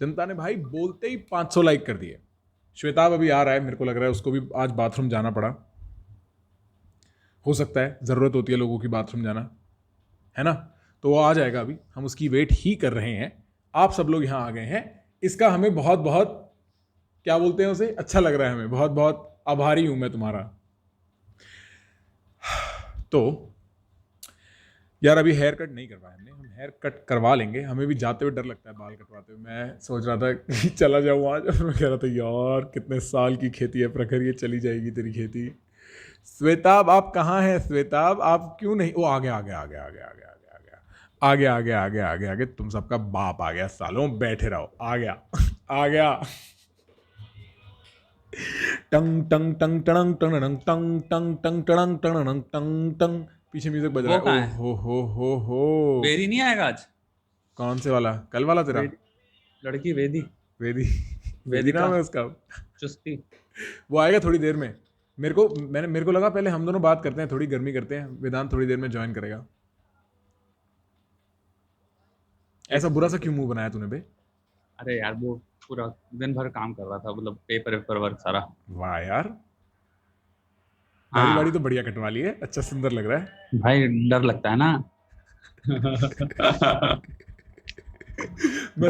जनता ने भाई बोलते ही 500 लाइक कर दिए। श्वेताब अभी आ रहा है, मेरे को लग रहा है उसको भी आज बाथरूम जाना पड़ा, हो सकता है, ज़रूरत होती है लोगों की बाथरूम जाना, है ना। तो वो आ जाएगा, अभी हम उसकी वेट ही कर रहे हैं। आप सब लोग यहाँ आ गए हैं, इसका हमें बहुत बहुत क्या बोलते हैं उसे, अच्छा लग रहा है हमें, बहुत बहुत आभारी हूं मैं तुम्हारा। तो यार अभी हेयर कट नहीं करवाया हमने, हम हेयर कट करवा लेंगे, हमें भी जाते हुए डर लगता है बाल कटवाते हुए। मैं सोच रहा था कि चला जाऊँ आज, मैं कह रहा था यार कितने साल की खेती है प्रखर, ये चली जाएगी तेरी खेती। श्वेताब आप कहाँ हैं? श्वेताब आप क्यों नहीं, वो आ गया आ गया आ गया आ गया आ गया आ गया आ गया आ गया आ गया आ गया, तुम सबका बाप आ गया सालों, बैठे रहो, आ गया आ गया। टंग टंग टंग टंग टंग टंग टंग टंग टंग टंग टंग टंग टंग, पीछे म्यूजिक बज रहा वो है। कहाँ ओ है? हो। वेदी नहीं आएगा आज? कौन से वाला? कल वाला तेरा? वेदी, लड़की वेदी। वेदी? वेदी वेदिका। नाम है उसका? चुस्ती। वो आएगा थोड़ी देर में। मेरे को लगा पहले हम दोनों बात करते हैं, थोड़ी गर्मी करते हैं, वेदांत थोड़ी देर में ज्वाइन करेगा। एक ऐसा बुरा सा सेकंड। क्यों मुंह बनाया तूने बे? अरे यार वो पूरा दिन भर काम कर रहा था, मतलब पेपर वेपर वर्क सारा। वाह यार, दाढ़ी वाड़ी हाँ तो बढ़िया कटवा ली है, अच्छा सुंदर लग रहा है। भाई, डर लगता है ना। मैं डर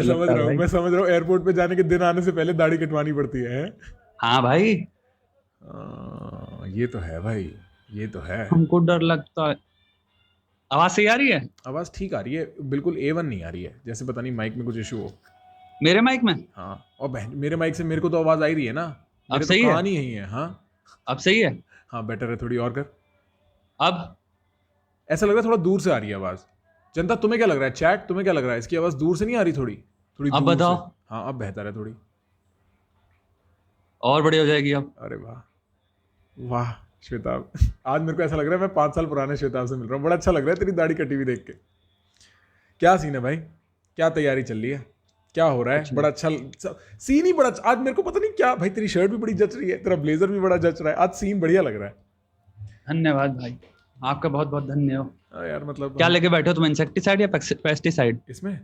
समझ लगता है रहा हूँ, भाई। मैं समझ रहा हूँ, एयरपोर्ट पे जाने के दिन आने से पहले दाढ़ी कटवानी पड़ती है। हाँ भाई, ये तो है भाई, ये तो है। हमको डर लगता है। आवाज सही आ रही है? आवाज़ ठीक आ रही है, बिल्कुल A1 नहीं आ रही है, जैसे पता नहीं माइक में कुछ इशू हो। मेरे माइक में? हाँ, और बहन मेरे माइक से मेरे को तो आवाज़ आ ही रही है ना, अब मेरे तो सही है? कान ही यही है। हाँ अब सही है? हाँ, बेटर है, थोड़ी और कर। अब ऐसा लग रहा है थोड़ा दूर से आ रही है आवाज़। जनता तुम्हें क्या लग रहा है, चैट तुम्हें क्या लग रहा है, इसकी आवाज़ दूर से नहीं आ रही थोड़ी? थोड़ी अब दूर से। बताओ। हाँ अब बेहतर है थोड़ी। और बढ़िया हो जाएगी अब। अरे वाह, वाह श्वेताब, आज मेरे को ऐसा लग रहा है मैं 5 साल पुराने श्वेताब से मिल रहा हूँ, बड़ा अच्छा लग रहा है तेरी दाढ़ी कटी हुई देख के। क्या सीन है भाई, क्या तैयारी चल रही है, क्या हो रहा कुछ है? नहीं। बड़ा अच्छा सीन ही बड़ा अच्छा, आज मेरे को पता नहीं क्या भाई, तेरी शर्ट भी बड़ी जच रही है, तेरा ब्लेजर भी बड़ा जच रहा है, आज सीन बढ़िया लग रहा है। धन्यवाद भाई, आपका बहुत बहुत धन्यवाद। यार मतलब क्या हम लेके बैठे हो तुम, इंसेक्टिसाइड या पेस्टिसाइड? इसमें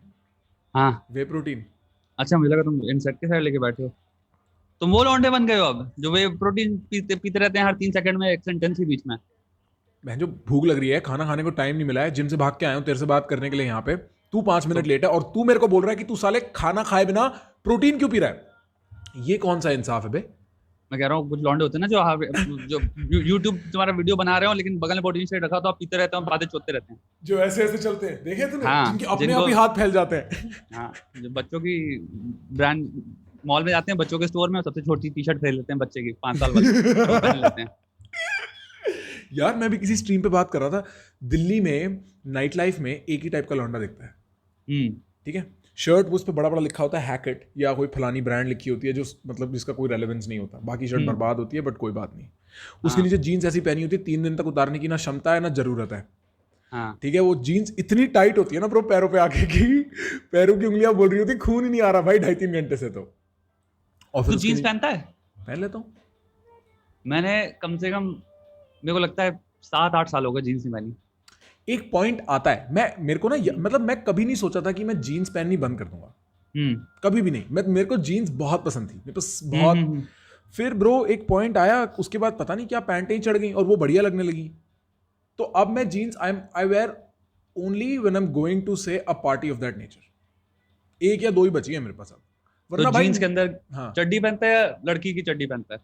हाँ। वे प्रोटीन। अच्छा, मुझे लगा तुम इंसेक्टिसाइड लेके बैठे हो। तुम वो लौंडे बन गए हो अब, जो वे प्रोटीन पीते पीते रहते हैं हर 3 सेकंड में, एक सेंटेंस के बीच में। बहन जो भूख लग रही है, खाना खाने को टाइम नहीं मिला है, जिम से भाग के आया हूँ तेरे से बात करने के लिए यहाँ पे, तू 5 मिनट तो लेट है और तू मेरे को बोल रहा है कि तू साले खाना खाए बिना प्रोटीन क्यों पी रहा है? ये कौन सा इंसाफ है बे? मैं कह रहा हूँ, कुछ लौंडे होते हैं ना जो यूट्यूब तुम्हारा वीडियो बना रहे हो लेकिन बगल में प्रोटीन शेक रखा हो, तो आप पीते रहते हो, बातें चोते रहते हैं। जो ऐसे ऐसे चलते हैं, देखे तूने, हाँ जिनके अपने आप जिनको, ही हाथ फैल जाते हैं। हाँ जो बच्चों की ब्रांड, मॉल में जाते हैं बच्चों के स्टोर में, सबसे छोटी टी शर्ट खरीद लेते हैं बच्चे की, 5 साल वाली, और वो पहन लेते हैं। यार मैं भी किसी स्ट्रीम पे बात कर रहा था, दिल्ली में नाइट लाइफ में एक ही टाइप का लौंडा दिखता है, हम्म। ठीक है, शर्ट उस पर बड़ा बड़ा लिखा होता है हैकेट या कोई फलानी ब्रांड लिखी होती है, जो मतलब जिसका कोई रेलेवेंस नहीं होता, बाकी शर्ट हम्म। बर्बाद होती है, बट कोई बात नहीं। उसके हाँ। नीचे जीन्स ऐसी पहनी होती है, 3 दिन तक उतारने की ना क्षमता है ना जरूरत है, हाँ। ठीक है, वो जीन्स इतनी टाइट होती है ना ब्रो, पैरों पे आके की पैरों की उंगलियां बोल रही होती, खून ही नहीं आ रहा भाई 2.5-3 घंटे से तो। और फिर तू उसके जीन्स नीचे पहनता है? पहन लेता हूँ। मैंने कम से कम, मेरे को लगता है 7-8 साल हो गए जीन्स नहीं पहनी। एक पॉइंट आता है, मैं मेरे को ना मतलब मैं कभी नहीं सोचा था कि मैं जीन्स पहननी बंद कर दूंगा, हम्म। कभी भी नहीं। मेरे को जीन्स बहुत पसंद थी, मेरे पास हम्म। बहुत। फिर ब्रो एक पॉइंट आया, उसके बाद पता नहीं क्या पैंटें ही चढ़ गई और वो बढ़िया लगने लगी। तो अब मैं jeans I wear only when I am going to say a party of that nature. एक या दो ही बची है मेरे पास अब, तो वरना भाई। जीन्स के अंदर हाँ, चड्डी पहनता है या लड़की की चड्डी पहनता है?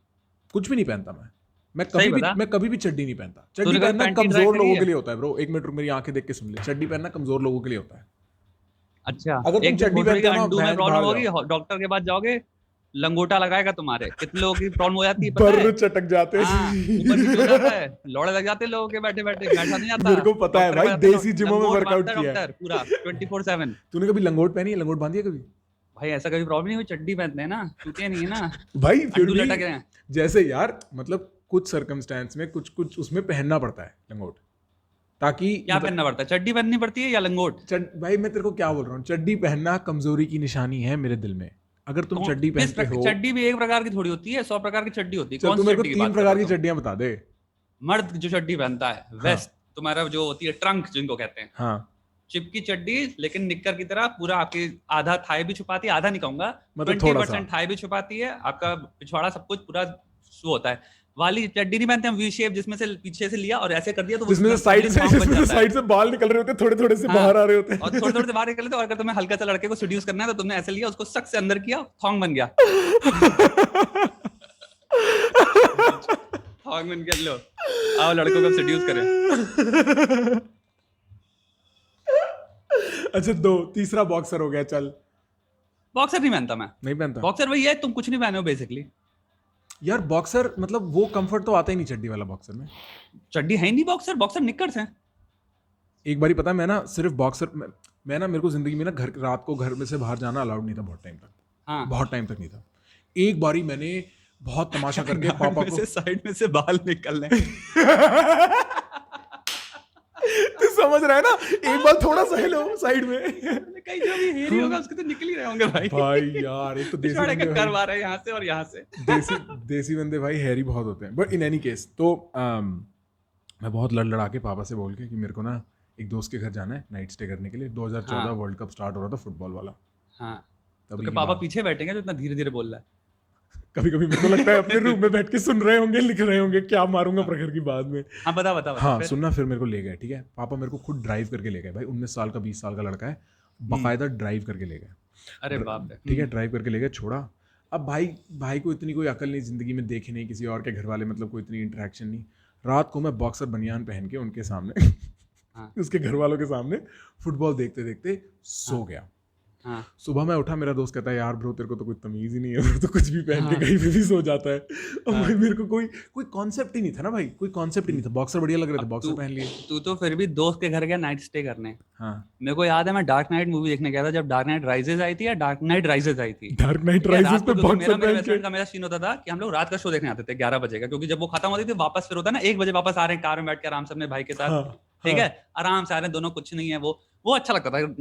कुछ भी नहीं पहनता मैं सही कभी भी, बता। मैं कभी भी चड्डी नहीं पहनता। चड्डी तूने कभी पहनना पैंटी ट्राई कमजोर करी लोगों है? के लिए होता है ब्रो, एक मिनट रुक, मेरी आंखें देख के सुन ले, चड्डी पहनना कमजोर लोगों के लिए होता है। अच्छा। अगर तुम एक दिन चड्डी घुटने पहनते के हो ना, अंडू में बहन प्रॉब्लम भाग होगी, जाओ, डॉक्टर के पास जाओगे, लंगोटा लगाएगा तुम्हारे। कितने लोगों की प्रॉब्लम हो जाती है पता है? बर चटक जाते हाँ, ऊपर नीचे हो जाता है, लौड़े लग जाते हैं लोगों के, बैठे बैठे बैठा नहीं जाता। मेरे को पता है डॉक्टर के भाई, पास जाते देसी जिमों में लंगोट वर्कआउट बांधता है किया है। डॉक्टर पूरा 24/7। तूने कभी लंगोट पहनी है, लंगोट बांधी है कभी? भाई ऐसा कभी प्रॉब्लम नहीं हुई, चड्डी पहनते हैं ना, टूटे नहीं है ना, भाई फिर अंडू भी लटक रहे हैं। जैसे यार मतलब कुछ सर्कमस्टेंस में कुछ कुछ उसमें पहनना पड़ता है लंगोट, ताकि क्या मतलब पहनना पड़ता है? चड्डी पहननी पड़ती है या लंगोट? भाई मैं तेरे को क्या बोल रहा हूँ, चड्डी पहनना कमजोरी की निशानी है मेरे दिल में। अगर तुम चड्डी पहनते हो, चड्डी भी एक प्रकार की थोड़ी होती है, 100 प्रकार की चड्डी होती है। चल कौन तू सी मेरे को चड्डी की 3 बात कर प्रकार रहे की हो तुम? चड्डियां बता दे। मर्द जो चड्डी पहनता है, हाँ वेस्ट तुम्हारा जो होती है, ट्रंक जिनको कहते हैं, हाँ चिप की चड्डी लेकिन निक्कर की तरह पूरा आपके आधा थाई भी छुपाती है, आधा नहीं कहूंगा, मतलब 20% थाई भी छुपाती है, आपका पिछवाड़ा सब कुछ पूरा शो होता है वाली चड्डी नहीं पहनते हम, वी शेप, जिसमें से पीछे से लिया और ऐसे कर दिया तो जिसमें से साइड से बाल निकल रहे होते, थोड़े थोड़े से बाहर आ रहे होते हैं, और थोड़े थोड़े से बाहर निकले। तो अगर तुम्हें हल्का सा लड़के को सेड्यूस करना है तो तुमने ऐसे लिया, उसको सक से अंदर किया, थॉन्ग बन गया। थॉन्ग बन गया, लो आओ लड़कों को सेड्यूस करें। अच्छा, तीसरा बॉक्सर हो गया, चल। बॉक्सर नहीं पहनता मैं, नहीं पहनता बॉक्सर वही है, तुम कुछ नहीं पहने हो बेसिकली। यार बॉक्सर मतलब वो कंफर्ट तो आता ही नहीं चड्डी वाला बॉक्सर में। चड्डी है ही नहीं बॉक्सर, बॉक्सर निक्कर्स हैं। एक बारी पता है, मैं ना सिर्फ बॉक्सर मैं ना, मेरे को जिंदगी में ना रात को घर में से बाहर जाना अलाउड नहीं था बहुत टाइम तक। हाँ, बहुत टाइम तक नहीं था। एक बारी मैंने बहुत तमाशा करके पापा को साइड में से बाल निकल रहे तू समझ रहा है ना, एक बार थोड़ा सा हिलो साइड में, कहीं जो भी हेरी होगा उसके तो निकल ही रहे होंगे भाई यार एक तो देसी पिछवाड़े का बंदे करवा रहे हैं यहाँ से और यहाँ से। देसी बंदे भाई हैरी बहुत होते हैं। बट इन एनी केस तो मैं बहुत लड़ के पापा से बोल के कि मेरे को ना एक दोस्त के घर जाना है नाइट स्टे करने के लिए। 2014 वर्ल्ड कप स्टार्ट हो रहा था फुटबॉल वाला। हाँ, तभी तो पापा पीछे बैठेंगे जो इतना धीरे धीरे बोल रहा है। कभी कभी मेरे को लगता है अपने रूम में बैठ के सुन रहे होंगे, लिख रहे होंगे, क्या मारूंगा प्रखर की बाद में। हाँ बता हाँ सुनना, फिर मेरे को ले गए, ठीक है, पापा मेरे को खुद ड्राइव करके ले गए भाई। 19 साल का 20 साल का लड़का है, बाकायदा ड्राइव करके ले गए। अरे बाप रे, ठीक है, ड्राइव करके ले गए, छोड़ा। अब भाई को इतनी कोई अकल नहीं, जिंदगी में देखे नहीं किसी और के घर वाले, मतलब कोई इतनी इंटरेक्शन नहीं। रात को मैं बॉक्सर बनियान पहन के उनके सामने उसके घर वालों के सामने फुटबॉल देखते देखते सो गया। हाँ, सुबह मैं उठा, मेरा दोस्त कहता है यार ब्रो तेरे को तो कोई तमीज ही नहीं है, तो कुछ भी पहन के कहीं पे भी सो जाता है। और भाई मेरे को कोई कॉन्सेप्ट ही नहीं था ना भाई, कोई कॉन्सेप्ट ही नहीं था। बॉक्सर बढ़िया लग रहे थे, बॉक्सर पहन लिए। तू तो फिर भी दोस्त के घर गया नाइट स्टे करने। हाँ, मेरे को याद है मैं डार्क नाइट मूवी देखने गया था, जब डार्क नाइट राइजेस आई थी या डार्क नाइट राइजेस आई थी। डार्क नाइट राइजेस पे बॉक्सर पहन के मेरा सीन होता था कि हम लोग रात का शो देखने आते थे 11 बजे का, क्योंकि जब वो खत्म होती थी वापस फिर होता ना 1 बजे वापस आ रहे हैं कार में बैठ के आराम से अपने भाई के साथ, ठीक है, आराम से आ रहे हैं दोनों, कुछ नहीं है। वो अच्छा लगता था।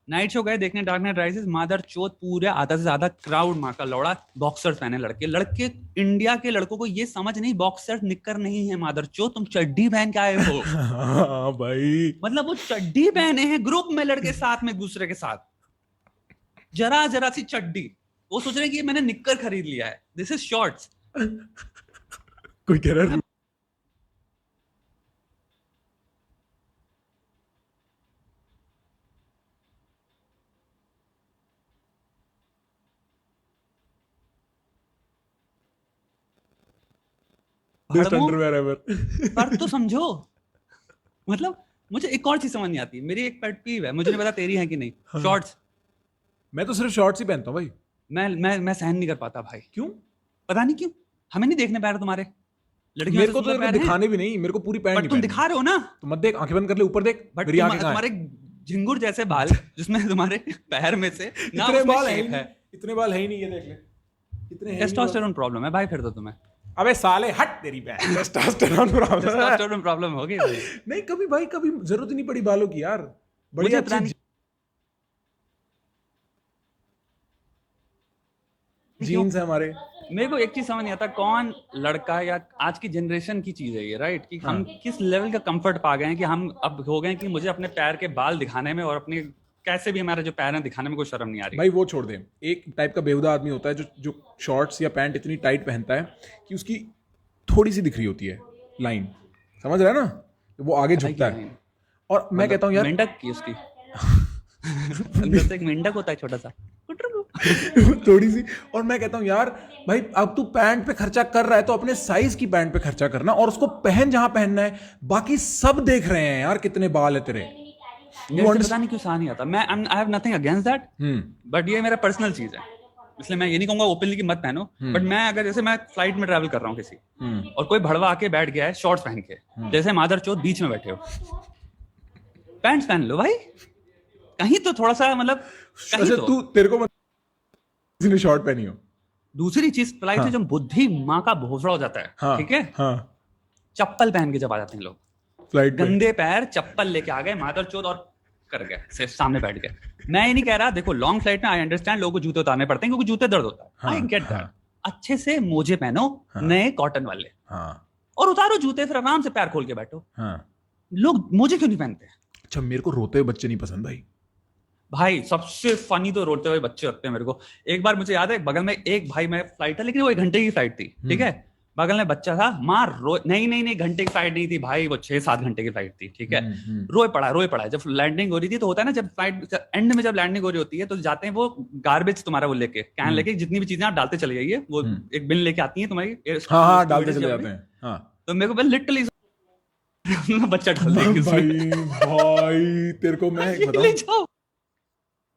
नाइट शो गए देखने डार्क नाइट राइजेस, मादर चोत पूरे आधा से ज्यादा क्राउड माँ का लौड़ा, बॉक्सर्स पहने लड़के। इंडिया के लड़कों को ये समझ नहीं, बॉक्सर्स निक्कर नहीं है मादर चोत, तुम चड्डी पहन के आए हो। हाँ भाई, मतलब वो चड्डी पहने हैं ग्रुप में लड़के साथ में, दूसरे के साथ जरा सी चड्डी, वो सोच रहे हैं कि मैंने निक्कर खरीद लिया है, दिस इज शॉर्ट्स। कोई कह रहा है अंडरवेयर एवर। पर तो समझो, मतलब मुझे एक और चीज समझ नहीं आती, मेरी एक पेट पीव है, मुझे नहीं पता तेरी है कि नहीं, शॉर्ट्स। मैं तो सिर्फ शॉर्ट्स ही पहनता हूँ भाई। मैं सहन नहीं कर पाता भाई। क्यों? पता नहीं क्यों, हमें नहीं देखने पा रहे तुम्हारे लड़कियों। मेरे को तो दिखाने भी नहीं, मेरे को पूरी पैंट नहीं, तुम दिखा रहे हो ना, तो मत देख, आंखें बंद कर ले, ऊपर देख, मेरी आंखें कहां तुम्हारे झिंगुर जैसे बाल जिसमें तुम्हारे पैर में से ना इतने बाल है, इतने बाल है ही नहीं, ये देख ले, इतने टेस्टोस्टेरोन प्रॉब्लम है भाई फिर तो तुम्हें। अबे साले हट तेरी बहन, टेस्टोस्टेरोन प्रॉब्लम होगी भाई। नहीं कभी भाई, कभी जरूरत ही नहीं पड़ी बालों की यार, बढ़िया जीन्स है हमारे। मेरे को एक चीज समझ नहीं आता, कौन लड़का या आज की जनरेशन की चीज है ये, राइट, कि हम किस लेवल का कंफर्ट पा गए हैं कि हम अब हो गए कि मुझे अपने पैर के बाल दिखाने में और अपने कैसे भी हमारे जो पैर हैं दिखाने में कोई शर्म नहीं आ रही। भाई वो छोड़ दे, एक टाइप का बेहुदा आदमी होता है जो शॉर्ट्स या पैंट इतनी टाइट पहनता है कि उसकी थोड़ी सी दिख रही होती है लाइन, समझ रहा है ना, वो आगे झुकता है। और मैं कहता हूँ यार, मेंढक की उसकी अंदर से एक मेंढक होता है छोटा सा थोड़ी सी। और मैं कहता हूँ यार भाई, अब तू पैंट पे खर्चा कर रहा है तो अपने साइज की पैंट पे खर्चा करना, और उसको पहन जहां पहनना है, बाकी सब देख रहे हैं यार कितने बाल है तेरे। पता नहीं क्यों सहा नहीं आता। मैं I have nothing against that, but ये मेरा पर्सनल चीज है, इसलिए मैं ये नहीं कहूंगा ओपनली कि मत पहनो। बट मैं अगर जैसे मैं फ्लाइट में ट्रैवल कर रहा हूँ किसी, और कोई भड़वा आके बैठ गया है शॉर्ट्स पहन के, जैसे मादर चौथ बीच में बैठे हो, पैंट्स पहन लो भाई, कहीं तो थोड़ा सा मतलब अच्छा तो। तू तेरे को किसी ने शॉर्ट पहनी हो। दूसरी चीज फ्लाइट में जो बुद्धि माँ का भोसड़ा हो जाता है, ठीक है, चप्पल पहन के जब आ जाते हैं लोग फ्लाइट, गंदे पैर चप्पल लेके आ गए मादर चौथ और कर गए सिर्फ सामने बैठ गए। मैं ये नहीं कह रहा, देखो लॉन्ग फ्लाइट में आई अंडरस्टैंड लोगों को जूते उतारने पड़ते हैं क्योंकि जूते दर्द होता है, आई गेट दैट। अच्छे से मोजे पहनो, नए कॉटन वाले, और उतारो जूते, फिर आराम से पैर खोल के बैठो। लोग मोजे क्यों नहीं पहनते? अच्छा मेरे को रोते हुए बच्चे नहीं पसंद भाई। भाई सबसे फनी तो रोते हुए बच्चे लगते हैं मेरे को। एक बार मुझे याद है, बगल में एक भाई, मैं फ्लाइट था लेकिन वो 1 घंटे की फ्लाइट थी, ठीक है। बगल में बच्चा था, माँ रो, नहीं नहीं नहीं, घंटे की फ्लाइट नहीं थी भाई, वो 6-7 घंटे की फ्लाइट थी, ठीक है। रोए पड़ा है। जब लैंडिंग हो रही थी तो होता है ना, जब फ्लाइट एंड में जब लैंडिंग हो रही होती है तो जाते हैं वो गार्बेज तुम्हारा वो लेके, कैन लेके, जितनी भी चीजें आप डालते चले जाइए, वो एक बिन लेके आती है तुम्हारी। हाँ डालते चले जाते हैं। हाँ तो मेरे को लिटरली बच्चा डाल देगी भाई भाई तेरे को मैं बताऊं,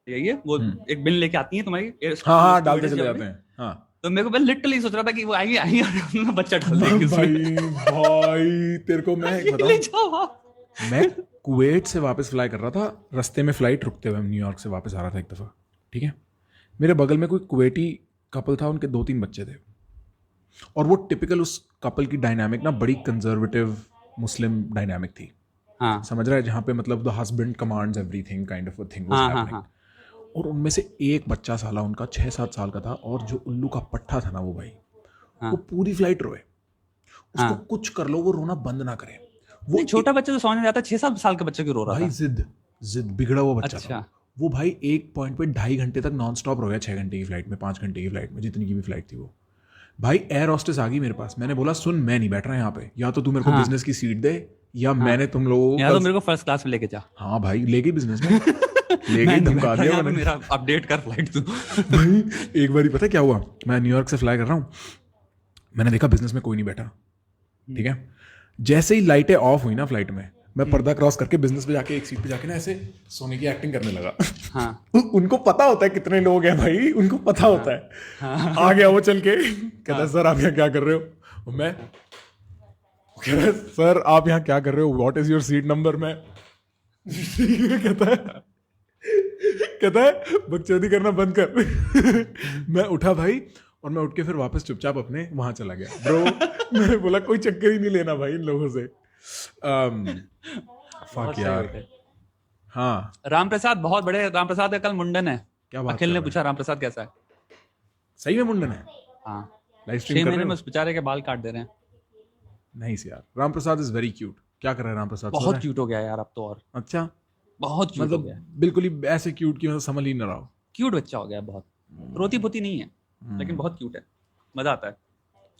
यही है वो एक बिन लेके आती है तुम्हारी। हाँ डालते चले जाते हैं। हाँ तो मेरे को मैं लिटरली सोच रहा था कि वो आई आई और बच्चा डाल देगी उसमें। भाई तेरे को मैं बताऊं, मैं कुवैत से वापस फ्लाई कर रहा था, रास्ते में फ्लाइट रुकते हुए न्यूयॉर्क से वापस आ रहा था एक दफ़ा, ठीक है। मेरे बगल में कोई कुवैती कपल था, उनके 2-3 बच्चे थे, और वो टिपिकल उस कपल की डायनामिक ना बड़ी कंजर्वेटिव मुस्लिम डायनामिक थी। हाँ समझ रहा है, जहाँ पे मतलब the husband commands everything kind of a thing was हाँ हाँ हैपनिंग। और उनमें से एक बच्चा साला उनका 6-7 साल का था, और जो उल्लू का पट्टा था ना वो भाई, वो पूरी फ्लाइट रोए, उसको कुछ कर लो वो रोना बंद ना करे। वो छोटा बच्चा तो समझ में आता है, 6-7 साल का बच्चा क्यों रो रहा भाई था? जिद बिगड़ा हुआ बच्चा अच्छा। था वो भाई। एक पॉइंट पे 2.5 घंटे तक नॉन स्टॉप रोया, 6 घंटे की फ्लाइट में, 5 घंटे की फ्लाइट में, जितनी की भी फ्लाइट थी वो। भाई एयर हॉस्टेस आ गई मेरे पास, मैंने बोला सुन मैं नहीं बैठ रहा यहाँ पे, या तो तू मेरे को बिजनेस की सीट दे, या मैंने तुम लोगों या तो मेरे को फर्स्ट क्लास में लेके जा। हाँ भाई ले गई बिजनेस में, ले गई, धमका दिया मैंने। मेरा अपडेट कर फ्लाइट तू। भाई एक बार पता क्या हुआ, मैं न्यूयॉर्क से फ्लाई कर रहा हूँ, मैंने देखा बिजनेस में कोई नहीं बैठा, ठीक है। जैसे ही लाइटें ऑफ हुई ना फ्लाइट में, मैं पर्दा क्रॉस करके बिजनेस पे जाके एक सीट पे जाके ना ऐसे सोने की एक्टिंग करने लगा। हाँ। उनको पता होता है कितने लोग हैं भाई, उनको पता होता है। हाँ। आ गया वो चल के, कहता है सर आप यहाँ क्या कर रहे हो, मैं कह रहा सर आप यहाँ क्या कर रहे हो, what is your seat number. मैं कहता है बकचोदी करना बंद कर। मैं उठा भाई, और मैं उठ के फिर वापस चुपचाप अपने वहां चला गया ब्रो। मैंने बोला कोई चक्कर ही नहीं लेना भाई इन लोगों से। फक यार। हाँ राम प्रसाद बहुत बड़े, राम प्रसाद का कल मुंडन है। क्या बात अखिल ने पूछा राम प्रसाद कैसा है? सही में मुंडन है? हाँ लाइव 6 स्ट्रीम कर महीने रहे में हो? उस बेचारे के बाल काट दे रहे हैं। नहीं यार, Ram Prasad is very cute. क्या कर रहा है राम प्रसाद? बहुत क्यूट हो गया यार अब तो, और अच्छा बहुत क्यूट हो गया। मतलब बिल्कुल ही ऐसे क्यूट की मतलब समझ ही ना रहा हो। क्यूट बच्चा हो गया बहुत, रोती पोती नहीं है लेकिन बहुत क्यूट है, मजा आता है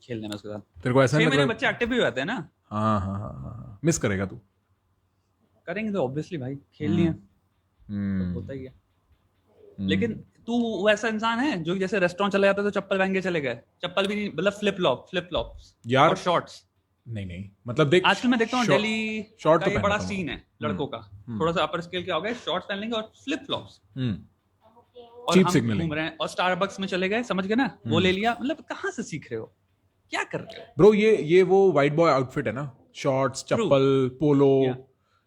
खेलने में उसके साथ। तेरे को ऐसा 6 नहीं लग महीने रहा? बच्चे एक्टिव भी हो जाते हैं ना। हाँ हाँ हाँ हाँ, मिस करेगा तू? करेंगे तो ऑब्वियसली भाई, खेलनी है तो होता ही है। लेकिन तू वैसा इंसान है जो जैसे रेस्टोरेंट चले जाता है तो चप्पल पहन के चले गए, चप्पल भी नहीं, मतलब फ्लिप फ्लॉप्स यार और शॉर्ट्स। नहीं मतलब देख, आजकल मैं देखता हूँ दिल्ली शॉर्ट का तो ये बड़ा पहनता हूँ। सीन है लड़कों का, थोड़ा सा अपर स्केल के हो गए, शॉर्ट्स पहन लेंगे और फ्लिप फ्लॉप्स, और चीप हम सिग्नलिंग घूम रहे हैं और स्टारबक्स में चले गए, समझ गए ना, वो ले लिया। मतलब कहाँ से सीख रहे हो, क्या कर रहे हो ब्रो? ये वो वाइट बॉय आउटफिट है ना, शॉर्ट्स, चप्पल, पोलो,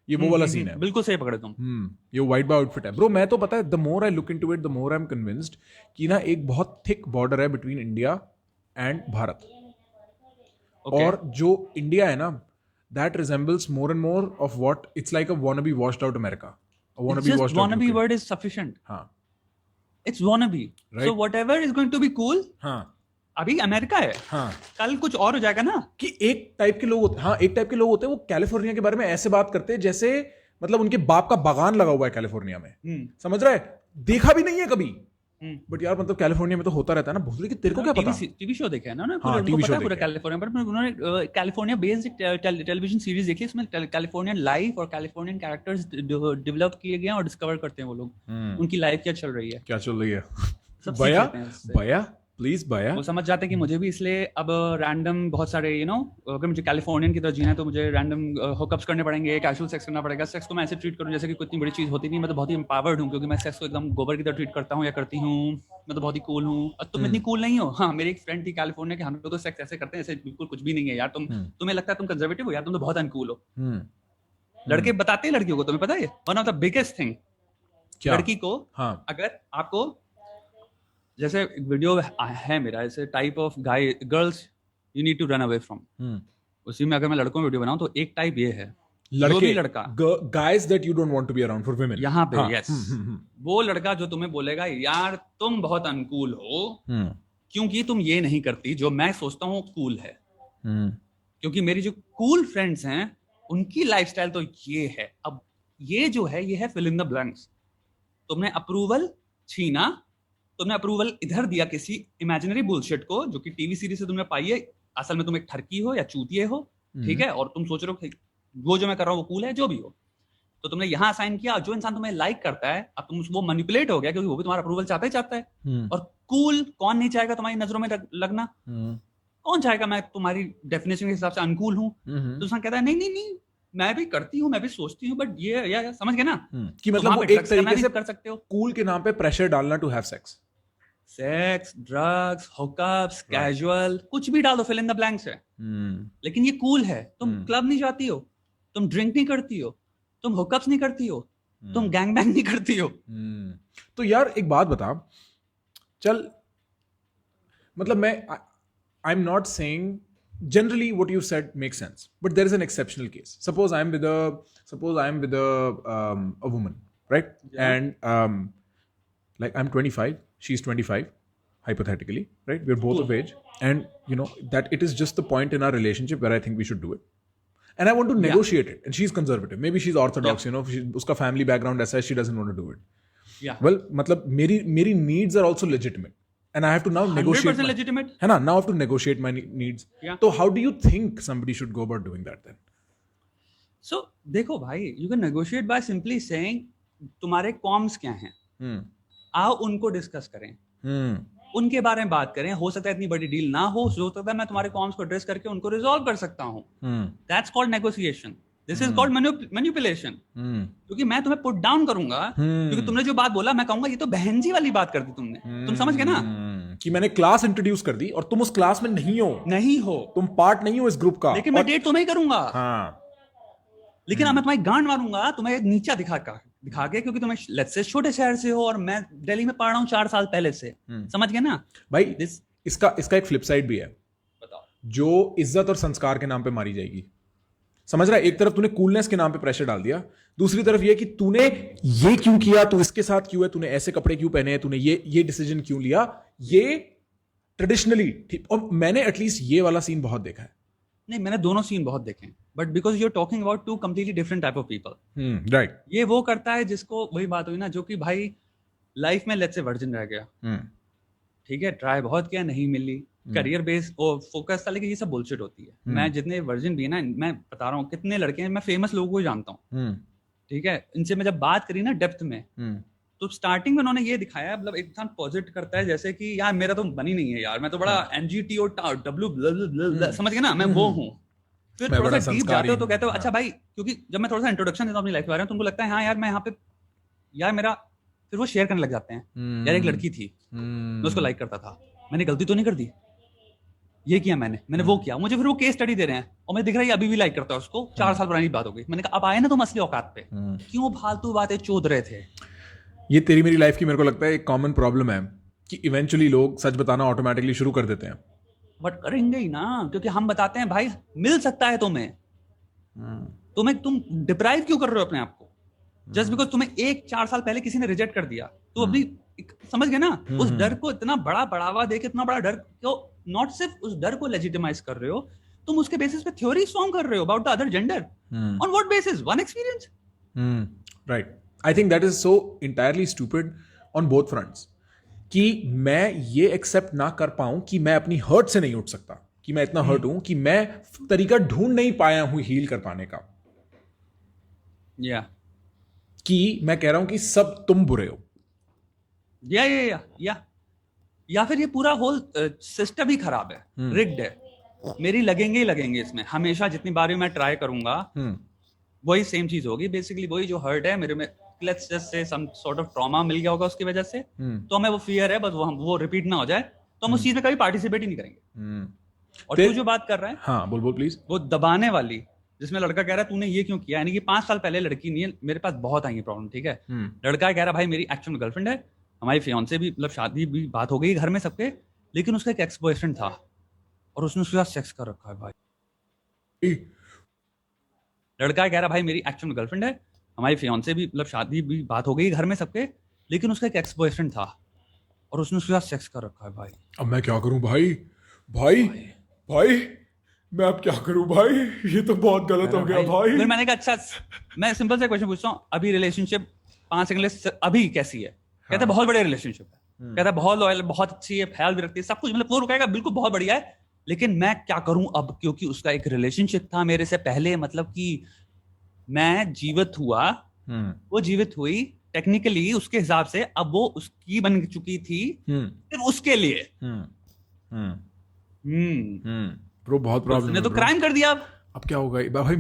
ये वो वाला सीन है। बिल्कुल सही पकड़े तुम। ये वाइट बॉय आउटफिट है ब्रो। मैं तो पता है, the more I look into it the more I am convinced कि ना एक बहुत थिक बॉर्डर है बिटवीन इंडिया एंड भारत। और जो इंडिया है ना, that resembles more and more of what it's like a wannabe washed out America, a wannabe Just washed out wannabe UK. word is sufficient. हाँ It's wannabe. Right. So whatever is going to be cool, हाँ अभी America है, हाँ, कल कुछ और हो जाएगा ना। कि एक टाइप के लोग होते हैं, हाँ एक टाइप के लोग होते हैं, वो कैलिफोर्निया के बारे में ऐसे बात करते हैं जैसे मतलब उनके बाप का बागान लगा हुआ है कैलिफोर्निया में। समझ रहा है, देखा भी नहीं है कभी, बट यार मतलब कैलिफोर्निया में तो होता रहता है ना। भोसड़ी कि तेरे को क्या पता? टीवी शो देखा है ना उन्होंने, हाँ, टीवी शो पूरा कैलिफोर्निया पर। उन्होंने कैलिफोर्निया बेस्ड टेलीविजन सीरीज देखी, इसमें कैलिफोर्नियन लाइफ और कैलिफोर्नियन कैरेक्टर्स डेवलप किए गए हैं और डिस्कवर करते हैं वो लोग, उनकी लाइफ क्या चल रही है, क्या चल रही है। सब सीख भैया लेते हैं उससे। भैया प्लीज भैया, वो समझ जाते हैं कि मुझे भी इसलिए अब रैंडम बहुत सारे अगर मुझे कैलिफोर्नियन की तरह जीना है तो मुझे रैंडम हुकअप्स करने पड़ेंगे, कैजुअल सेक्स करना पड़ेगा। सेक्स को मैं ऐसे ट्रीट करूँ जैसे कि कोई इतनी बड़ी चीज़ होती नहीं। मैं तो बहुत ही एम्पावर्ड हूँ क्योंकि मैं सेक्स को एकदम गोबर की तरह ट्रीट करता हूँ या करती हूँ। मैं तो बहुत ही कूल हूँ और तुम इतनी कूल नहीं हो। हाँ, मेरी एक फ्रेंड थी कैलिफोर्निया के, हम लोग तो सेक्स ऐसे करते हैं ऐसे बिल्कुल कुछ भी नहीं है यार। तुम्हें लगता है तुम कंजर्वेटिव हो यार, तुम तो बहुत अनकूल हो। लड़के बताते हैं लड़कियों को, तुम्हें पता है one of the biggest thing, लड़की को अगर आपको जैसे एक वीडियो है मेरा, ऐसे type of guy girls you need to run away from, उसी में अगर मैं लड़कों में वीडियो बनाऊं तो एक टाइप ये है, लड़के लड़का guys that you don't want to be around for women, यहाँ पे यस, वो लड़का जो तुम्हें बोलेगा यार तुम बहुत अनकूल हो क्योंकि तुम ये नहीं करती जो मैं सोचता हूँ कूल है, क्योंकि मेरी जो कूल फ्रेंड्स हैं उनकी लाइफस्टाइल तो ये है। अब ये जो है ये है फिल इन द ब्लैंक्स। तुमने अप्रूवल छीना, तुमने अप्रूवल इधर दिया किसी इमेजिनरी बुलशिट को जो कि टीवी सीरीज से तुमने पाई है, असल में तुम एक ठरकी हो या चूतिए हो, ठीक है, और तुम सोच रहे हो कि वो जो मैं कर रहा हूँ वो कूल है, जो भी हो, तो तुमने यहाँ असाइन किया। जो इंसान तुम्हें लाइक करता है, अब तुम वो मैनिपुलेट हो गया क्योंकि वो भी तुम्हारा अप्रूवल चाहता ही चाहता है। और कूल कौन नहीं चाहेगा तुम्हारी नजरों में लगना? कौन चाहेगा मैं तुम्हारी डेफिनेशन के हिसाब से अनकूल हूँ? तो इंसान कहता है नहीं नहीं नहीं, मैं भी करती हूँ, मैं भी सोचती हूँ, बट ये या समझ गए ना कि मतलब वो एक तरीके से कर सकते हो कूल के नाम पे प्रेशर डालना to have sex, drugs, hookups, casual, कुछ भी डाल दो, फिल इन द ब्लैंक्स है। लेकिन ये कूल है। तुम क्लब नहीं जाती हो, तुम ड्रिंक नहीं करती हो, तुम हुकअप्स नहीं करती हो, तुम गैंग बैंग नहीं करती हो। तो यार एक बात बता, चल मतलब मैं I am not saying generally what you said makes sense, but there is an exceptional case. Suppose I am with a woman, right? Yeah. And like I'm 25, she's 25, hypothetically, right? We're both of age, and you know that it is just the point in our relationship where I think we should do it. And I want to negotiate it, and she's conservative. Maybe she's orthodox, you know, uska family background aisa hai, she doesn't want to do it. Yeah. Well, matlab meri needs are also legitimate. And I have to now negotiate. 100% legitimate. है ना? Now I have to negotiate my needs. Yeah. So how do you think somebody should go about doing that then? So देखो भाई, you can negotiate by simply saying तुम्हारे corms क्या हैं, आओ उनको discuss करें, उनके बारे में बात करें। हो सकता है इतनी बड़ी डील ना हो सकता है मैं तुम्हारे कॉम्स को एड्रेस करके उनको रिजॉल्व कर सकता हूँ। That's called negotiation. This is called manipulation. क्योंकि मैं तुम्हें पुट डाउन करूंगा, क्योंकि तुमने जो बात बोला मैं कहूंगा ये तो बहन जी वाली बात कर दी तुमने। तुम समझ गए ना कि मैंने क्लास इंट्रोड्यूस कर दी और तुम उस क्लास में नहीं हो, तुम पार्ट नहीं हो इस ग्रुप का, लेकिन मैं डेट तुम्हें ही करूंगा। हाँ। लेकिन अब मैं तुम्हारी गांड मारूंगा तुम्हें एक नीचा दिखा के, क्योंकि तुम्हें लेट्स से छोटे शहर से हो और मैं दिल्ली में पढ़ रहा हूँ 4 साल पहले से। समझ गए ना भाई? इसका एक फ्लिप साइड भी है। बताओ। जो इज्जत और संस्कार के नाम पे मारी जाएगी, समझ रहा है? एक तरफ तूने कूलनेस के नाम पे प्रेशर डाल दिया, दूसरी तरफ ये कि तूने ये क्यों किया, तू इसके साथ क्यों है, तूने ऐसे कपड़े क्यों पहने हैं, तूने ये डिसीजन क्यों लिया। ये ट्रेडिशनली ठीक, और मैंने एटलीस्ट ये वाला सीन बहुत देखा है। नहीं, मैंने दोनों सीन बहुत देखे हैं, but because you are talking about 2 completely different type of people. Right. ये वो करता है जिसको, वही बात हुई ना, जो कि भाई लाइफ में लेट्स से वर्जिन रह गया, ठीक है, ट्राई बहुत किया, नहीं मिली, करियर बेस और फोकस था, लेकिन ये सब बुलशिट होती है। मैं जितने वर्जिन भी है ना, मैं बता रहा हूँ कितने लड़के हैं, मैं फेमस लोगों को जानता हूँ, ठीक है, इनसे मैं जब बात करी ना डेप्थ में, तो स्टार्टिंग में उन्होंने ये दिखाया, मतलब एक इंसान पॉजिट करता है जैसे कि यार मेरा तो बनी नहीं है यार, मैं तो बड़ा NGT और W समझ गए ना, मैं वो हूँ। फिर थोड़ा सा डीप जाते हो तो कहते हो अच्छा भाई, क्योंकि जब मैं थोड़ा सा इंट्रोडक्शन देता हूँ अपनी लाइफ के बारे में, तुमको लगता है हाँ यार मैं यहाँ पे, यार मेरा, फिर वो शेयर करने लग जाते हैं, यार एक लड़की थी, मैं उसको लाइक करता था, मैंने गलती तो नहीं कर दी, ये किया मैंने वो किया, मुझे फिर वो केस स्टडी दे रहे हैं और मैं दिख रहा है अभी भी लाइक करता है उसको, 4 साल पुरानी बात हो गई। मैंने कहा अब आए ना तुम असली औकात पे, क्यों फालतू बातें चोद रहे थे। ये तेरी मेरी लाइफ की मेरे को लगता है एक कॉमन प्रॉब्लम है कि इवेंचुअली लोग सच बताना ऑटोमेटिकली शुरू कर देते हैं। बट करेंगे ही ना, क्योंकि हम बताते हैं भाई मिल सकता है तुम्हें, तुम डिप्राइव क्यों कर रहे हो अपने आप को, जस्ट बिकॉज तुम्हें 4 साल पहले किसी ने रिजेक्ट कर दिया, तो अभी समझ गए ना, उस डर को इतना बड़ा बढ़ावा दे के, इतना बड़ा डर को, नॉट सिर्फ उस डर को लेजिटिमाइज कर रहे हो, तुम उसके बेसिस पे थ्योरी फॉर्म कर रहे हो about the other gender. On what basis? One experience. Right. I think that is so entirely stupid on both fronts, कि मैं ये एक्सेप्ट ना कर पाऊं कि मैं अपनी हर्ट से नहीं उठ सकता, कि मैं इतना हर्ट हूं कि मैं तरीका ढूंढ नहीं पाया हूं हील कर पाने का, कि मैं कह रहा हूं कि सब तुम बुरे हो, या फिर ये पूरा होल सिस्टम ही खराब है, रिग्ड है, मेरी लगेंगे ही लगेंगे इसमें, हमेशा जितनी बार मैं ट्राई करूंगा वही सेम चीज होगी, बेसिकली वही जो हर्ट है मेरे में, let's just say some sort of trauma मिल गया होगा उसकी वजह से, तो हमें वो फियर है बस वो रिपीट ना हो जाए, तो हम उस चीज में कभी पार्टिसिपेट ही नहीं करेंगे। और तू जो बात कर रहा है, हाँ बोल प्लीज, वो दबाने वाली, जिसमें लड़का कह रहा है तूने ये क्यों किया, यानी कि 5 साल पहले लड़की नहीं है, मेरे पास बहुत आई है प्रॉब्लम, ठीक है, लड़का कह रहा भाई मेरी एक्चुअल गर्लफ्रेंड है, हमारी फियांसे भी, मतलब शादी भी, बात हो गई घर में सबके, लेकिन उसका एक एक्स बॉयफ्रेंड था और उसने उसके साथ सेक्स कर रखा है भाई। लड़का कह रहा भाई मेरी एक्चुअल गर्लफ्रेंड है, हमारी फियांसे भी, मतलब शादी भी, बात हो गई घर में सबके, लेकिन उसका एक एक्स बॉयफ्रेंड था और उसने उसके साथ सेक्स कर रखा है भाई। अब मैं क्या करूं भाई भाई भाई मैं अब क्या करूं भाई, ये तो बहुत गलत हो गया भाई। फिर मैंने कहा अच्छा, मैं सिंपल सा क्वेश्चन पूछता हूँ, अभी रिलेशनशिप 5 सेकंड अभी कैसी है? कहता है बहुत बढ़िया रिलेशनशिप है, कहता है बहुत लॉयल, बहुत अच्छी है, ख्याल भी रखती है, सब कुछ, मतलब वो रुकेगा बिल्कुल बहुत बढ़िया है, लेकिन मैं क्या करूं अब, क्योंकि उसका एक रिलेशनशिप था मेरे से पहले, मतलब कि मैं जीवित हुआ, वो जीवित हुई टेक्निकली उसके हिसाब से, अब वो उसकी बन चुकी थी सिर्फ उसके लिए। ब्रो बहुत प्रॉब्लम उसने तो क्राइम कर दिया। अब क्या होगा भाई?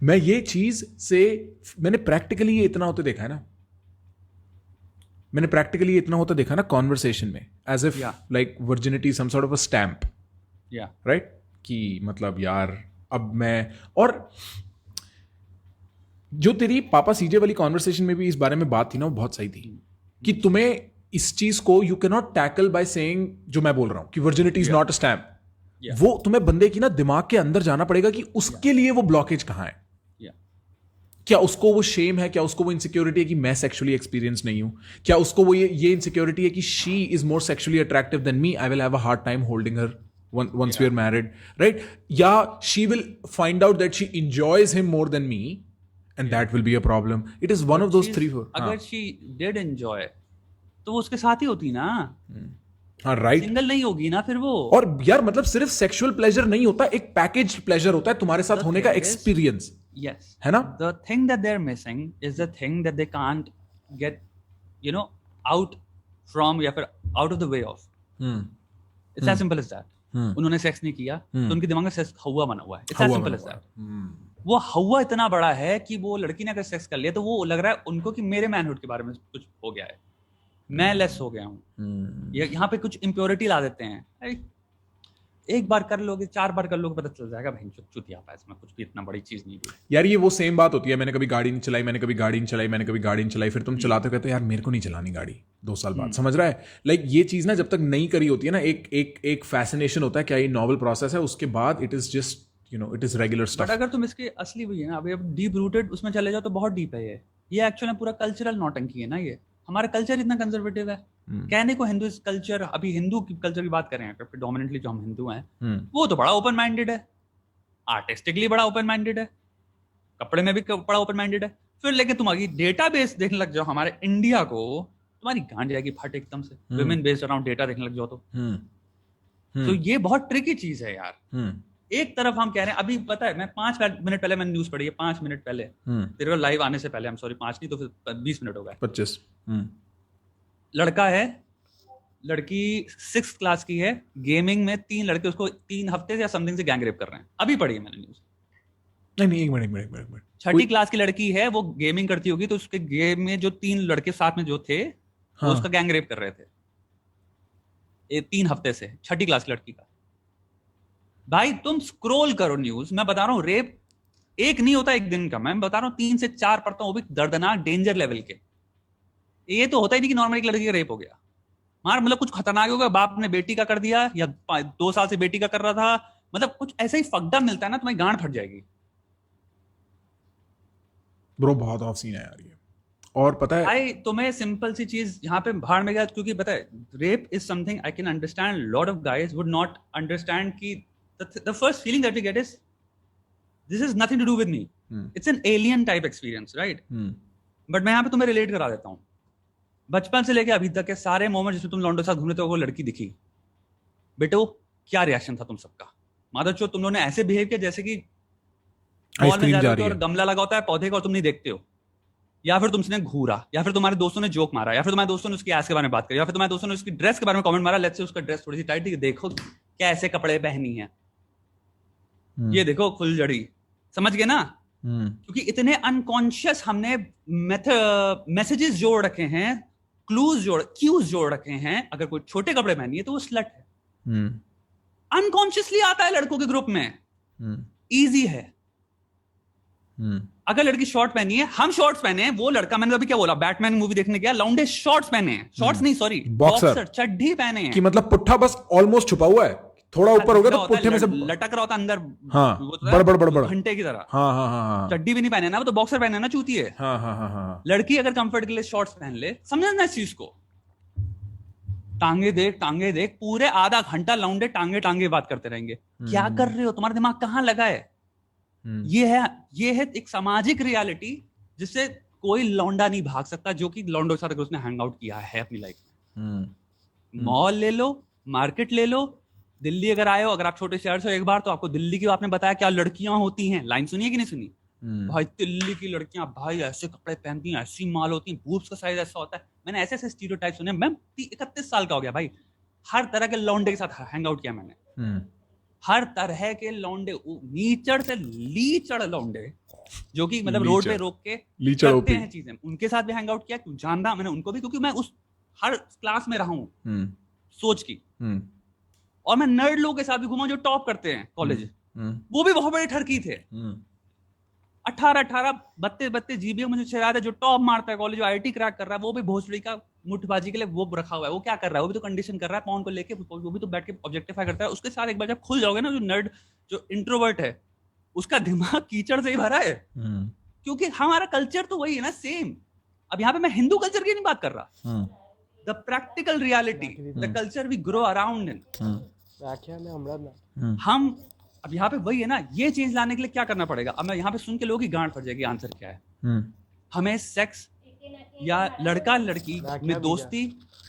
मैं ये चीज से, मैंने प्रैक्टिकली ये इतना होते देखा है ना, मैंने प्रैक्टिकली इतना होता देखा ना कॉन्वर्सेशन में, as if like virginity some sort of a stamp, right? कि मतलब यार अब मैं, और जो तेरी पापा सीजे वाली कॉन्वर्सेशन में भी इस बारे में बात थी ना, वो बहुत सही थी, कि तुम्हें इस चीज को you can not tackle by saying जो मैं बोल रहा हूं कि virginity is not a stamp. वो तुम्हें बंदे की ना दिमाग के अंदर जाना पड़ेगा कि उसके लिए वो ब्लॉकेज कहां है। क्या उसको वो शेम है, क्या उसको वो इनसिक्योरिटी है कि मैं सेक्सुअली एक्सपीरियंस नहीं हूं, क्या उसको वो ये इनसिक्योरिटी है कि she is more sexually attractive than me, I will have a hard time holding her once we are married, right? Yeah, she will find out that she enjoys him more than me, and that will be a problem. It is one of those 3-4. अगर she did enjoy, तो वो उसके साथ ही होती ना। हाँ, right. Single नहीं होगी ना फिर वो। और यार मतलब सिर्फ सेक्सुअल प्लेजर नहीं होता, एक पैकेज प्लेजर होता है तुम्हारे साथ होने का एक्सपीरियंस। Yes. है ना? The thing that they're missing is the thing that they can't get, you know, out from, या फिर out of the way of. It's as simple as that. उन्होंने सेक्स नहीं किया, तो उनके दिमाग में सेक्स हवा बना हुआ है। It's as simple as that. वो हवा इतना बड़ा है कि वो लड़की ने अगर सेक्स कर लिया तो वो लग रहा है उनको कि मेरे मैनहुड के बारे में कुछ हो गया है, मैं लेस हो गया हूँ। यहाँ पे कुछ इम्प्योरिटी ला देते हैं। एक बार कर लोगे, 4 बार कर लोगे, पता चल जाएगा भाई चुतिया पास, इसमें कुछ भी इतना बड़ी चीज नहीं है यार। ये वो सेम बात होती है, मैंने कभी गाड़ी नहीं चलाई, मैंने कभी गाड़ी नहीं चलाई, मैंने कभी गाड़ी नहीं चलाई, फिर तुम चलाते हो कहते हो यार मेरे को नहीं चलानी गाड़ी 2 साल बाद। समझ रहा है? लाइक ये चीज ना जब तक नहीं करी होती है ना, एक फैसिनेशन होता है, क्या ये नॉवल प्रोसेस है, उसके बाद it is just it is regular stuff. But अगर तुम इसके असली भी है ना, अभी अब डीप रूटेड उसमें चले जाओ तो बहुत डीप है ये एक्चुअली पूरा कल्चरल नौटंकी है ना। ये हमारा कल्चर इतना कंजर्वेटिव है, कहने को हिंदू कल्चर, अभी हिंदू की कल्चर की बात करें अगर प्रेडोमिनेंटली जो हम हिंदू हैं, वो तो बड़ा ओपन माइंडेड है, आर्टिस्टिकली बड़ा ओपन माइंडेड है, कपड़े में भी बड़ा ओपन माइंडेड है। फिर लेकिन तुम अगर डेटाबेस देखने लग जाओ हमारे इंडिया को, तुम्हारी गांड जाएगी फट एकदम से। विमेन बेस्ड अराउंड डेटा देखने लग जाओ तो ये बहुत ट्रिकी चीज है यार। एक तरफ हम कह रहे हैं, अभी पता है मैं 5 मिनट पहले मैंने न्यूज पढ़ी है, 5 मिनट पहले तेरे को लाइव आने से पहले, हम सॉरी 5 नहीं तो फिर 20 मिनट हो गए, 25। लड़का है, लड़की 6th क्लास की है, गेमिंग में 3 लड़के उसको 3 हफ्ते से या समथिंग से गैंग रेप कर रहे हैं। अभी पढ़ी है मैंने न्यूज। नहीं, एक मिनट। 6ठी क्लास की लड़की है, वो गेमिंग करती होगी, तो उसके गेम में जो 3 लड़के साथ में जो थे, वो उसका गैंग रेप कर रहे थे 3 हफ्ते से। 6ठी क्लास की लड़की का। भाई तुम स्क्रॉल करो न्यूज, मैं बता रहा हूं रेप एक नहीं होता एक दिन का, मैं बता रहा हूं 3 से 4 पढ़ता हूं, वो भी दर्दनाक डेंजर लेवल के। ये तो होता ही नहीं कि नॉर्मल एक लड़की का रेप हो गया, मार मतलब कुछ खतरनाक होगा, बाप ने बेटी का कर दिया या 2 साल से बेटी का कर रहा था, मतलब कुछ ऐसा ही फकड़ा मिलता है ना, तुम्हारी गांड फट जाएगी। ब्रो बहुत ऑफ सीन है यार ये। और पता है भाई तुम्हें सिंपल सी चीज यहाँ पे भाड़ में गया, क्योंकि पता है rape is something I can understand, lot of guys would not understand कि the first feeling that we get is this is nothing to do with me, it's an alien type experience, right? But मैं यहाँ पे तुम्हें relate करा देता हूँ, बचपन से लेके अभी तक के सारे मोमेंट जिसमें तुम लौंडे साथ घूमने थे, वो लड़की दिखी, बेटो क्या रिएक्शन था तुम सबका? माधव चो तुम लोगों ने ऐसे बिहेव किया जैसे कि मॉल में जाते हो और गमला लगा होता है पौधे का और तुम नहीं देखते हो, या फिर तुमने घूरा, या फिर तुम्हारे दोस्तों ने जोक मारा, या फिर तुम्हारे दोस्तों ने उसकी एस के बारे में बात करी, या फिर तुम्हारे दोस्तों ने उसकी ड्रेस के बारे में कमेंट मारा, लेट्स से उसका ड्रेस थोड़ी सी टाइट है, देखो कैसे कपड़े पहनी है, ये देखो फुलझड़ी, समझ गए ना? क्योंकि इतने अनकॉन्शियस हमने मैसेजेस जोड़ रखे हैं, क्यूज जोड़ रखे हैं। अगर कोई छोटे कपड़े पहनी है तो वो स्लट है, अनकॉन्शियसली आता है लड़कों के ग्रुप में, इजी है। अगर लड़की शॉर्ट पहनी है, हम शॉर्ट्स पहने हैं, वो लड़का, मैंने अभी क्या बोला, बैटमैन मूवी देखने गया, लौंडे शॉर्ट्स पहने हैं, शॉर्ट्स नहीं सॉरी बॉक्सर चड्डी पहने हैं, कि मतलब पुट्ठा बस ऑलमोस्ट छुपा हुआ है, थोड़ा ऊपर हो गया तो पुट्ठे में से लटक रहा होता अंदर, बड़ घंटे की तरह। हाँ। चड्डी भी नहीं पहने ना, वो तो बॉक्सर पहने ना, चूती है। हाँ। लड़की अगर कंफर्ट के लिए शॉर्ट्स पहन ले, समझना इस चीज को, टांगे देख पूरे आधा घंटा लौंडे टांगे बात करते रहेंगे। क्या कर रहे हो, तुम्हारा दिमाग कहाँ लगा है? ये है एक सामाजिक रियलिटी जिससे कोई लौंडा नहीं भाग सकता, जो कि लौंडों के साथ अगर उसने हैंग आउट किया है अपनी लाइफ में। मॉल ले लो, मार्केट ले लो, दिल्ली अगर आए हो, अगर आप छोटे शहर से एक बार, तो आपको दिल्ली की आपने बताया क्या लड़कियां होती हैं, लाइन सुनिए कि नहीं सुनी? भाई दिल्ली की लड़कियां भाई ऐसे कपड़े पहनती हैं, ऐसी माल होती हैं, बूब्स का साइज ऐसा होता है। मैंने ऐसे ऐसे स्टीरियोटाइप सुने। मैं 31 साल का हो गया भाई, हर तरह के लौंडे के साथ हैंग आउट किया मैंने। हर तरह के लौंडे, नीचड़ से लीचड़ लौंडे, जो कि मतलब रोड पे रोक के करते हैं चीजें, उनके साथ भी हैंग आउट किया। क्यों जानना मैंने उनको भी, क्योंकि मैं उस हर क्लास में रहा हूँ सोच की। और मैं नर्ड लोगों के साथ भी घूमा जो टॉप करते हैं कॉलेज, वो भी बहुत बड़े ठरकी थे। 18 32 जीबी मुझे याद है, जो टॉप मारता है कॉलेज, जो आईटी क्रैक कर रहा है, वो भी भोसड़ी का मुठबाजी के लिए वो रखा हुआ है। वो क्या कर रहा है? वो भी तो कंडीशन कर रहा है पॉन को लेके, वो भी तो बैठ के ऑब्जेक्टिफाई करता है। उसके साथ एक बार जब खुल जाओगे ना, जो नर्ड जो इंट्रोवर्ट है, उसका दिमाग कीचड़ से ही भरा है। क्योंकि हमारा कल्चर तो वही है ना, सेम। अब यहाँ पे मैं हिंदू कल्चर की नहीं बात कर रहा, the practical reality, the culture we grow around in. हम अब यहाँ पे वही है ना, ये चेंज लाने के लिए क्या करना पड़ेगा? अब मैं यहाँ पे सुन के लोगों की गांड फट जाएगी। आंसर क्या है? हमें सेक्स या लड़का लड़की में दोस्ती,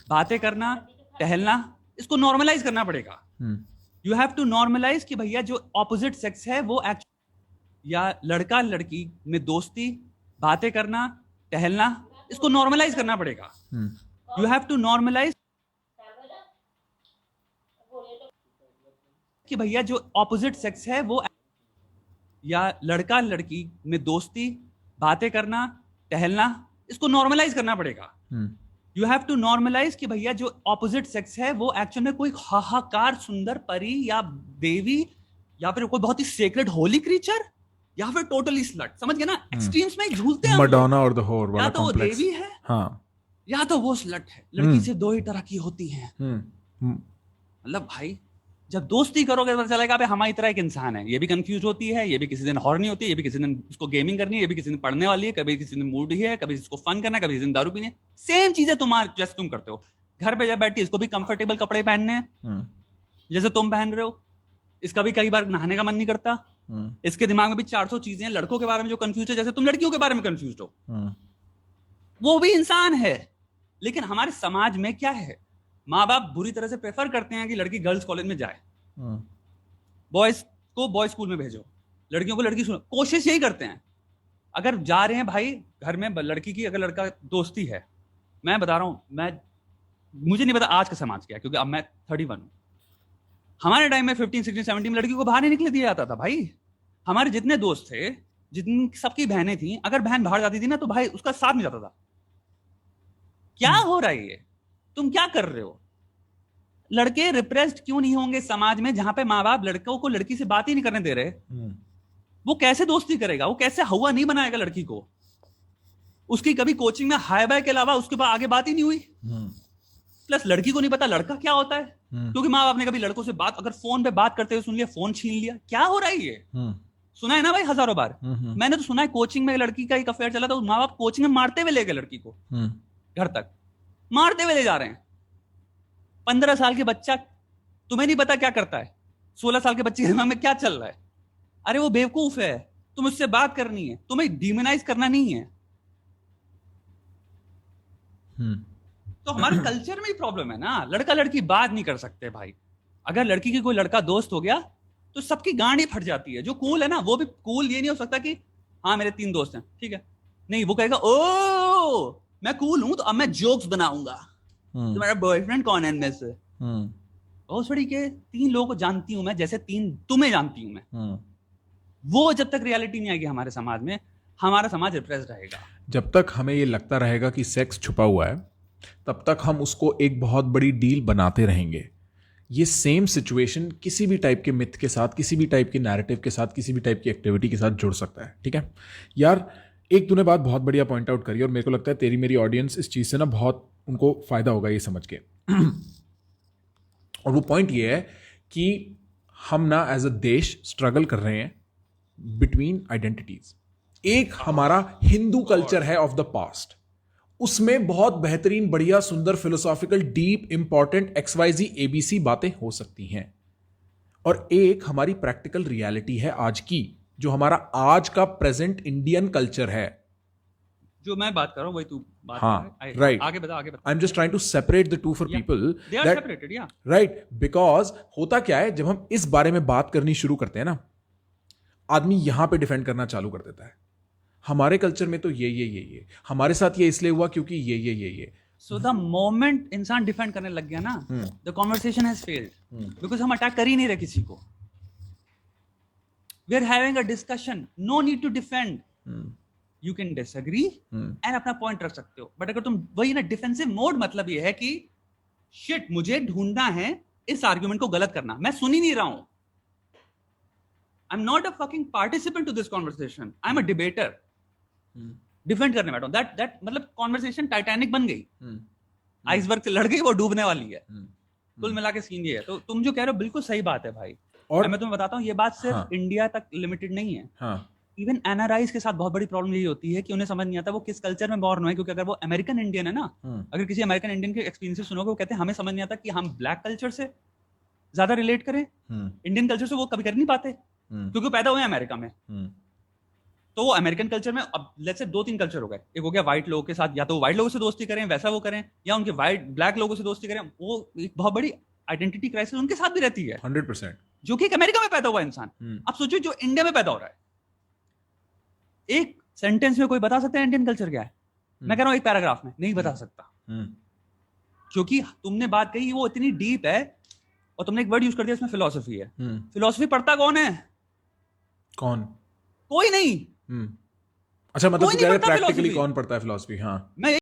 बातें करना, टहलना, इसको नॉर्मलाइज करना पड़ेगा। यू हैव टू नॉर्मलाइज कि भैया जो ऑपोजिट सेक्स है वो या लड़का लड़की में दोस्ती, बातें करना, टहलना, इसको नॉर्मलाइज करना पड़ेगा। यू हैव टू नॉर्मलाइज कि भैया जो ऑपोजिट सेक्स है वो या लड़का लड़की में दोस्ती, बातें करना, टहलना, इसको नॉर्मलाइज करना पड़ेगा। यू हैव टू नॉर्मलाइज कि भैया जो ऑपोजिट सेक्स है वो एक्चुअल में कोई हाहाकार सुंदर परी या देवी, या फिर कोई बहुत ही सेक्रेड होली क्रीचर, या फिर टोटली स्लट। समझ गए ना? एक्सट्रीम्स में झूलते हैं मडोना और द होर वाला या तो वो देवी है, हाँ, या तो वो स्लट है। लड़की से दो ही तरह की होती हैं। मतलब भाई जब दोस्ती करोगे पता चलेगा भाई हमारी तरह एक इंसान है, ये भी कंफ्यूज होती है, ये भी किसी दिन हॉर्नी होती है, ये भी किसी दिन इसको गेमिंग करनी है, ये भी किसी दिन पढ़ने वाली है, कभी किसी दिन मूड है, कभी इसको फन करना है, कभी किसी दिन दारू पीनी है। सेम चीजें तुम्हारे जैसे तुम करते हो। घर पे जब बैठी इसको भी कंफर्टेबल कपड़े पहनने हैं जैसे तुम पहन रहे हो, इसका भी कई बार नहाने का मन नहीं करता। इसके दिमाग में भी 400 चीजें हैं लड़कों के बारे में जो कंफ्यूज है, जैसे तुम लड़कियों के बारे में कंफ्यूज हो। वो भी इंसान है। लेकिन हमारे समाज में क्या है, माँ बाप बुरी तरह से प्रेफर करते हैं कि लड़की गर्ल्स कॉलेज में जाए, बॉयज को बॉयज स्कूल में भेजो, लड़कियों को लड़की स्कूल। कोशिश यही करते हैं। अगर जा रहे हैं भाई घर में लड़की की अगर लड़का दोस्ती है, मैं बता रहा हूं, मुझे नहीं पता आज का समाज क्या है, क्योंकि अब मैं 31 हूं। हमारे टाइम में 15, 16, 17 में लड़की को बाहर नहीं निकले दिया जाता था भाई। हमारे जितने दोस्त थे, जितनी सबकी बहनें थी, अगर बहन बाहर जाती थी ना तो भाई उसका साथ में जाता था। क्या हो रहा है ये? तुम क्या कर रहे हो? लड़के रिप्रेस्ड क्यों नहीं होंगे समाज में, जहां पे माँ बाप लड़कों को लड़की से बात ही नहीं करने दे रहे? वो कैसे दोस्ती करेगा? वो कैसे हवा नहीं बनाएगा लड़की को? उसकी कभी कोचिंग में हाई बाय के अलावा उसके बाद आगे बात ही नहीं हुई। प्लस लड़की को नहीं पता लड़का क्या होता है, क्योंकि माँ बाप ने कभी लड़कों से बात, अगर फोन पे बात करते हुए सुन लिया, फोन छीन लिया। क्या हो रहा है ये? सुना है ना भाई हजारों बार। मैंने तो सुना है कोचिंग में लड़की का एक अफेयर चला था, माँ बाप कोचिंग में मारते हुए ले गए लड़की को, घर तक मारते हुए ले जा रहे हैं। 15 साल के बच्चा, तुम्हें नहीं पता क्या करता है। 16 साल के बच्चे के दिमाग में क्या चल रहा है? अरे वो बेवकूफ है, तुम उससे बात करनी है, तुम्हें डिमोनाइज करना नहीं है। तो हमारे कल्चर में ही प्रॉब्लम है ना। लड़का लड़की बात नहीं कर सकते भाई। अगर लड़की की कोई लड़का दोस्त हो गया तो सबकी गांड ही फट जाती है। जो कूल है ना, वो भी कूल ये नहीं हो सकता कि हाँ मेरे 3 दोस्त हैं, ठीक है। नहीं, वो कहेगा ओ मैं कूल हूं तो अब मैं जोक्स बनाऊंगा। तुम्हारा बॉयफ्रेंड कौन है इनमें से? बहुत बड़ी के 3 लोगों को जानती हूं मैं, जैसे 3 तुम्हें जानती हूं मैं। वो जब तक रियलिटी नहीं आएगी हमारे समाज में, हमारा समाज रिप्रेस रहेगा। जब तक हमें ये लगता रहेगा कि सेक्स छुपा हुआ है, तब तक हम उसको एक बहुत बड़ी डील बनाते रहेंगे। ये सेम सिचुएशन किसी भी टाइप के मिथ के साथ, किसी भी टाइप के नैरेटिव के साथ, किसी भी टाइप की एक्टिविटी के साथ जुड़ सकता है। ठीक है यार, एक तूने बात बहुत बढ़िया पॉइंट आउट करी और मेरे को लगता है तेरी मेरी ऑडियंस इस चीज़ से ना बहुत उनको फ़ायदा होगा ये समझ के। और वो पॉइंट ये है कि हम ना एज अ देश स्ट्रगल कर रहे हैं बिटवीन आइडेंटिटीज। एक हमारा हिंदू कल्चर है ऑफ द पास्ट, उसमें बहुत बेहतरीन, बढ़िया, सुंदर, philosophical, deep, important XYZ ABC बातें हो सकती हैं। और एक हमारी प्रैक्टिकल रियलिटी है आज की, जो हमारा आज का प्रेजेंट इंडियन कल्चर है। जो मैं बात कर रहा हूँ वही तू बात हाँ, कर रहा है। right. आगे बता, आगे बता। I am just trying to separate the two for Yeah. People They are separated, yeah. Right, because होता क्या है, जब हम इस बारे में बात करनी शुरू करते हैं ना, आदमी यहां पे डिफेंड करना चालू कर देता है। हमारे कल्चर में तो ये हमारे साथ ये इसलिए हुआ क्योंकि ये। So the moment इंसान डिफेंड करने लग गया ना, the conversation has failed. Because हम अटैक कर ही नहीं रहे किसी को. We are having a discussion. No need to defend. You can disagree and अपना पॉइंट रख सकते हो. बट अगर तुम वही ना डिफेंसिव मोड, मतलब ये है कि शिट मुझे ढूंढना है इस आर्ग्यूमेंट को गलत करना, मैं सुन ही नहीं रहा हूं. I'm not a fucking participant to this conversation. I'm a debater. Defend करने बैठा हूं. that मतलब कॉन्वर्सेशन टाइटैनिक बन गई. आइसबर्ग से लड़ गई, वो डूबने वाली है. कुल मिला के सीन ये है. तो तुम जो कह रहे हो बिल्कुल सही बात है भाई. और मैं तुम्हें बताता हूँ, ये बात सिर्फ इंडिया तक लिमिटेड नहीं है. इवन एनआरआईज के साथ बहुत बड़ी प्रॉब्लम यही होती है कि उन्हें समझ नहीं आता वो किस कल्चर में बॉर्न हुए. क्योंकि अगर वो अमेरिकन इंडियन है ना, अगर किसी अमेरिकन इंडियन के एक्सपीरियंसेस सुनोगे, वो कहते हैं हमें समझ नहीं आता कि हम ब्लैक कल्चर से ज्यादा रिलेट करें इंडियन कल्चर से. वो कभी कर नहीं पाते क्योंकि वो पैदा हुए हैं अमेरिका में. तो वो अमेरिकन कल्चर में अब लेट्स से 2-3 कल्चर हो गए. एक हो गया व्हाइट लोगों के साथ, या तो व्हाइट लोगों से दोस्ती करें वैसा वो करें, या उनके ब्लैक लोगों से दोस्ती करें. वो एक बहुत बड़ी आइडेंटिटी क्राइसिस उनके साथ भी रहती है. 100%. जो कि एक अमेरिका में पैदा हुआ इंसान. अब सोचो जो इंडिया में पैदा हो रहा है, एक सेंटेंस में कोई बता सकता है इंडियन कल्चर क्या है? मैं कह रहा हूं एक पैराग्राफ में नहीं बता सकता. क्योंकि तुमने बात कही वो इतनी डीप है, और तुमने एक वर्ड यूज कर दिया, उसमें फिलॉसफी है. फिलॉसफी पढ़ता कौन है? कौन? कोई नहीं. अच्छा, मतलब कोई तू कह रहा है नहीं पढ़ता प्रैक्टिकली philosophy. कौन पढ़ता है फिलॉसफी? हाँ, मैं